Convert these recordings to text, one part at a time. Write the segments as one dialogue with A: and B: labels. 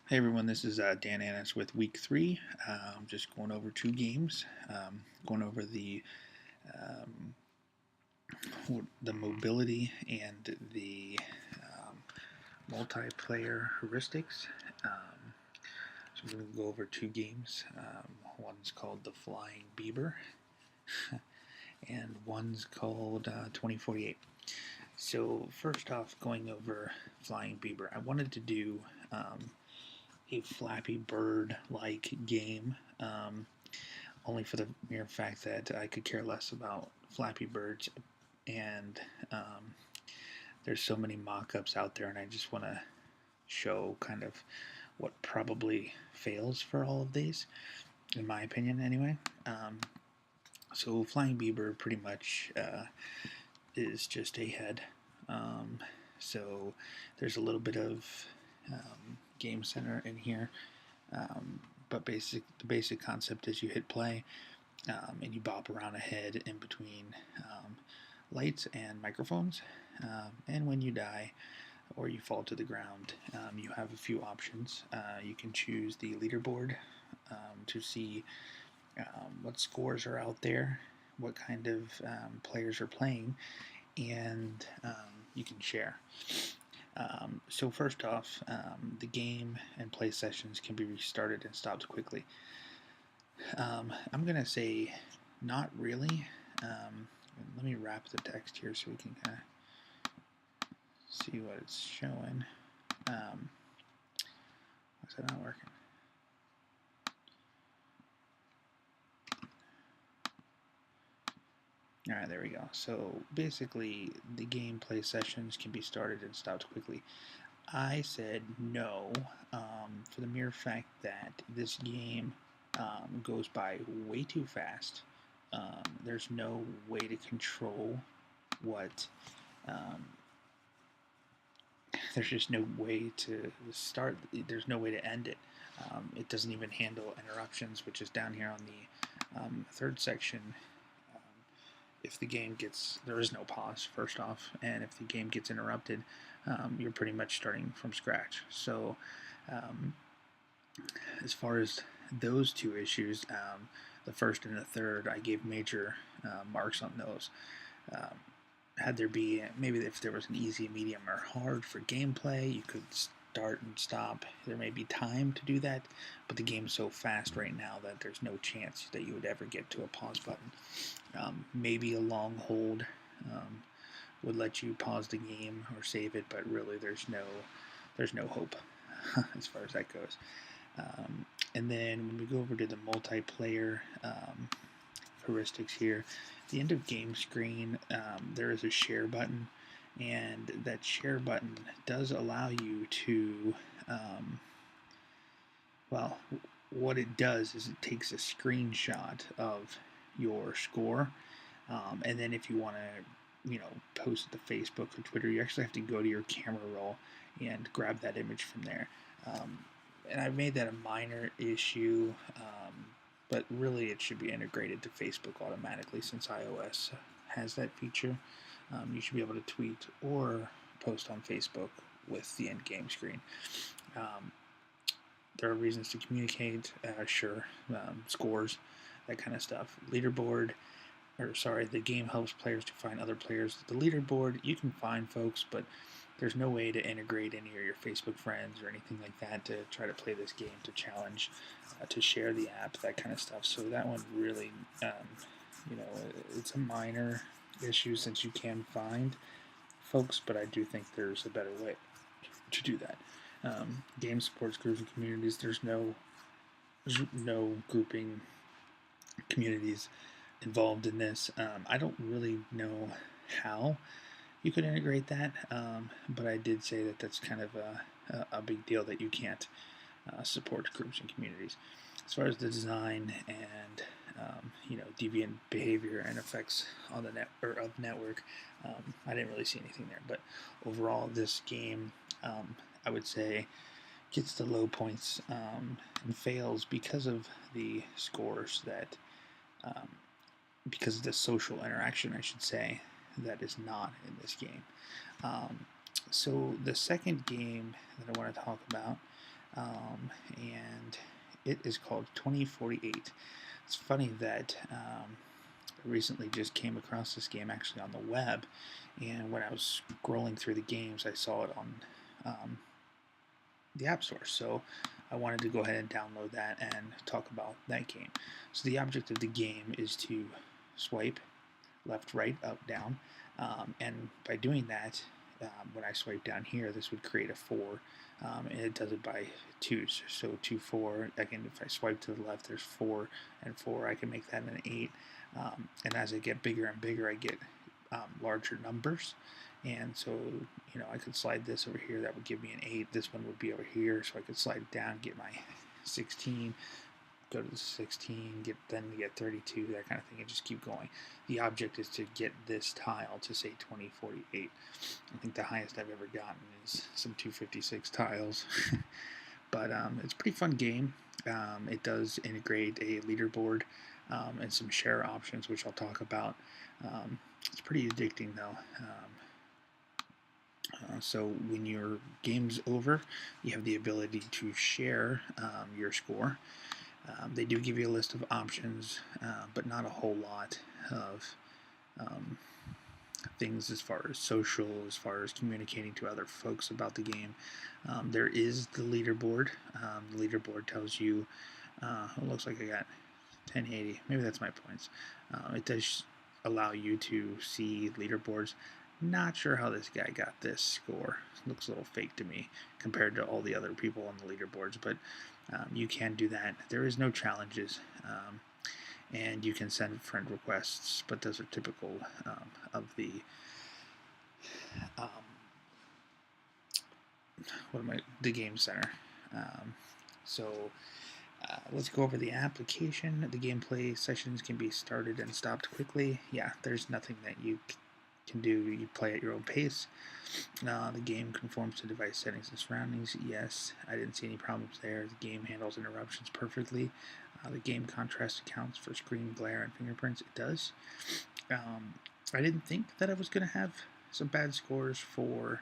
A: Hey everyone, this is Dan Annis with week 3. I'm just going over 2 games, going over um, the mobility and the multiplayer heuristics. So we're going to go over 2 games. One's called the Flying Beaver, and one's called 2048. So first off, going over Flying Beaver, I wanted to do a Flappy Bird-like game. Only for the mere fact that I could care less about Flappy Birds, and there's so many mock-ups out there, and I just want to show kind of what probably fails for all of these, in my opinion, anyway. So Flying Beaver pretty much is just a head. Um, so there's a little bit of game center in here, but the basic concept is you hit play, and you bop around a head in between lights and microphones. And when you die or you fall to the ground, you have a few options. You can choose the leaderboard to see what scores are out there, what kind of players are playing, and you can share. So first off, the game and play sessions can be restarted and stopped quickly. I'm going to say not really. Let me wrap the text here so we can kind of see what it's showing. Why is that not working? Alright, there we go. So basically, the gameplay sessions can be started and stopped quickly. I said no for the mere fact that this game goes by way too fast. There's no way to control what. There's just no way to start. There's no way to end it. It doesn't even handle interruptions, which is down here on the third section. If the game gets, there is no pause, first off, and if the game gets interrupted, you're pretty much starting from scratch. So as far as those 2 issues, the first and the third, I gave major marks on those. Had there be, maybe if there was an easy, medium, or hard for gameplay, you could start and stop. There may be time to do that, but the game's so fast right now that there's no chance that you would ever get to a pause button. Maybe a long hold would let you pause the game or save it, but really there's no hope as far as that goes. And then when we go over to the multiplayer heuristics here, the end of game screen, there is a share button, and that share button does allow you to, well, what it does is it takes a screenshot of your score, and then if you want to, post it to Facebook or Twitter, you actually have to go to your camera roll and grab that image from there. And I've made that a minor issue, but really it should be integrated to Facebook automatically since iOS has that feature. You should be able to tweet or post on Facebook with the end game screen. There are reasons to communicate, sure, scores, that kind of stuff. Leaderboard, the game helps players to find other players. The leaderboard, you can find folks, but there's no way to integrate any of your Facebook friends or anything like that to try to play this game, to challenge, to share the app, that kind of stuff. So that one really, it's a minor issue since you can find folks, but I do think there's a better way to do that. Game supports groups and communities. There's no grouping communities involved in this. I don't really know how you could integrate that, but I did say that that's kind of a big deal that you can't support groups and communities. As far as the design and deviant behavior and effects on the network, I didn't really see anything there. But overall, this game, I would say, gets the low points and fails because of the scores that, because of the social interaction, I should say, that is not in this game. So the second game that I want to talk about, and it is called 2048. It's funny that I recently just came across this game actually on the web, and when I was scrolling through the games, I saw it on um, the App Store. So I wanted to go ahead and download that and talk about that game. So the object of the game is to swipe left, right, up, down, and by doing that, when I swipe down here, this would create a 4, and it does it by twos. So 2, 4. Again, if I swipe to the left, there's 4 and 4. I can make that an 8. And as I get bigger and bigger, I get larger numbers. And so, I could slide this over here. That would give me an 8. This one would be over here, so I could slide it down, get my 16, go to the 16, then get 32, that kind of thing, and just keep going. The object is to get this tile to say 2048. I think the highest I've ever gotten is some 256 tiles. But it's a pretty fun game. It does integrate a leaderboard and some share options, which I'll talk about. It's pretty addicting, though. So when your game's over, you have the ability to share your score. They do give you a list of options, but not a whole lot of um, things as far as social, as far as communicating to other folks about the game. There is the leaderboard. The leaderboard tells you, it looks like I got 1080. Maybe that's my points. It does allow you to see leaderboards. Not sure how this guy got this score. Looks a little fake to me compared to all the other people on the leaderboards, but you can do that. There is no challenges, and you can send friend requests, but those are typical of the the game center. So let's go over the application. The gameplay sessions can be started and stopped quickly. Yeah, there's nothing that you can do. You play at your own pace. The game conforms to device settings and surroundings. Yes, I didn't see any problems there. The game handles interruptions perfectly. The game contrast accounts for screen glare and fingerprints. It does. I didn't think that I was going to have some bad scores for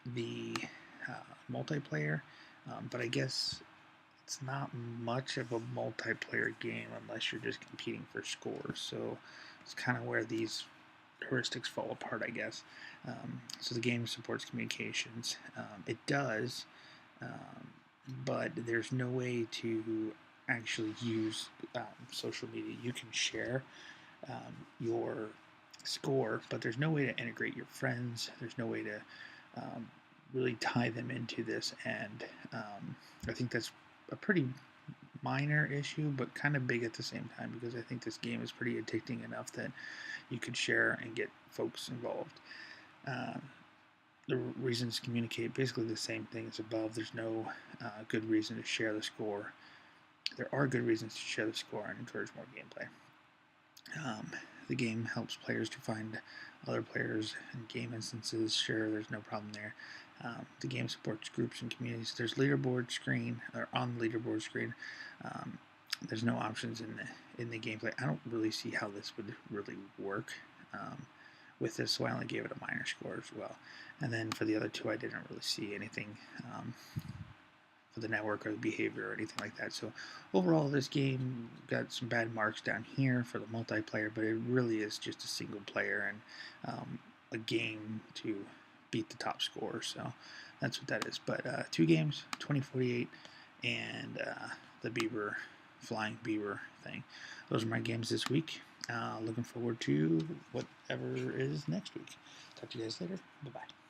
A: the multiplayer, but I guess it's not much of a multiplayer game unless you're just competing for scores. So it's kind of where these heuristics fall apart, I guess. So the game supports communications. It does, but there's no way to actually use social media. You can share your score, but there's no way to integrate your friends. There's no way to really tie them into this, and I think that's a pretty minor issue, but kind of big at the same time, because I think this game is pretty addicting enough that you could share and get folks involved. The reasons to communicate, basically the same thing as above. There's no good reason to share the score. There are good reasons to share the score and encourage more gameplay. The game helps players to find other players in game instances. Sure, there's no problem there. The game supports groups and communities. There's leaderboard screen, or on the leaderboard screen. There's no options in the gameplay. I don't really see how this would really work with this, so I only gave it a minor score as well. And then for the other two, I didn't really see anything for the network or the behavior or anything like that. So overall, this game got some bad marks down here for the multiplayer, but it really is just a single player and a game to beat the top score. So that's what that is. But 2 games, 2048, and the Bieber, flying Bieber thing. Those are my games this week. Looking forward to whatever is next week. Talk to you guys later. Bye-bye.